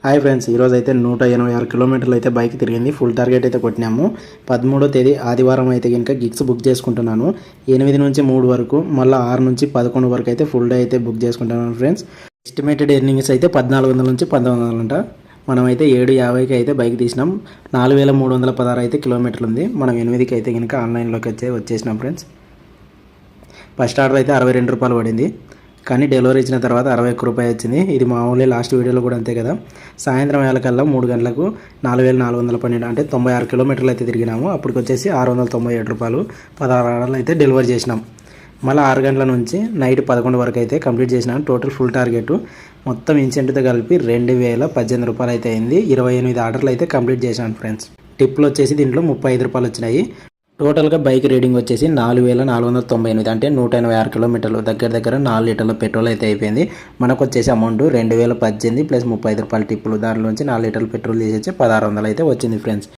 Hi friends, ఈరోజు అయితే 186 కిలోమీటర్లు అయితే బైక్ తిరిగింది. ఫుల్ టార్గెట్ అయితే కొట్టినాము. 13వ తేదీ ఆదివారం అయితే కనుక గిగ్స్ బుక్ చేసుకుంటున్నాను. 8 నుంచి 3 వరకు, మళ్ళీ 6 నుంచి 11 వరకు అయితే ఫుల్ డే అయితే బుక్ చేసుకుంటున్నాను ఫ్రెండ్స్. ఎస్టిమేటెడ్ ఎర్నింగ్స్ అయితే 1400 నుంచి 1900 అంట. మనం అయితే 7:50కి అయితే బైక్ తీసినాం. 4316 అయితే కిలోమీటర్లు ఉంది. మనం 8కి అయితే కనుక ఆన్లైన్లోకి వచ్చేసినాం ఫ్రెండ్స్. ఫస్ట్ ఆర్డర్ అయితే 62 రూపాయలు పడింది, కానీ డెలివరీ ఇచ్చిన తర్వాత 61 రూపాయలు వచ్చింది. ఇది మామూలు లాస్ట్ వీడియోలో కూడా అంతే కదా. సాయంత్రం వేళకల్లా 3 గంటలకు 4412 అంటే 96 కిలోమీటర్లు అయితే తిరిగినాము. అప్పటికి వచ్చేసి 697 రూపాయలు 16 ఆర్డర్లు అయితే డెలివరీ చేసినాం. మళ్ళీ 6 గంటల నుంచి నైట్ 11 వరకు అయితే కంప్లీట్ చేసినాం. టోటల్ ఫుల్ టార్గెట్ మొత్తం ఇన్సెంట్తో కలిపి 2018 రూపాయలు అయితే అయింది. 28 ఆర్డర్లు అయితే కంప్లీట్ చేశాను ఫ్రెండ్స్. టిప్లు వచ్చేసి దీంట్లో 35 రూపాయలు వచ్చినాయి. టోటల్గా బైక్ రీడింగ్ వచ్చేసి 4498 అంటే 186 కిలోమీటర్లు, దగ్గర 4 లీటర్ల పెట్రోల్ అయితే అయిపోయింది. మనకు వచ్చేసి అమౌంట్ 2018 ప్లస్ 35 రూపాయల టిప్పులు, దానిలోంచి 4 లీటర్ల పెట్రోల్ తీసేసి 1600 అయితే వచ్చింది ఫ్రెండ్స్.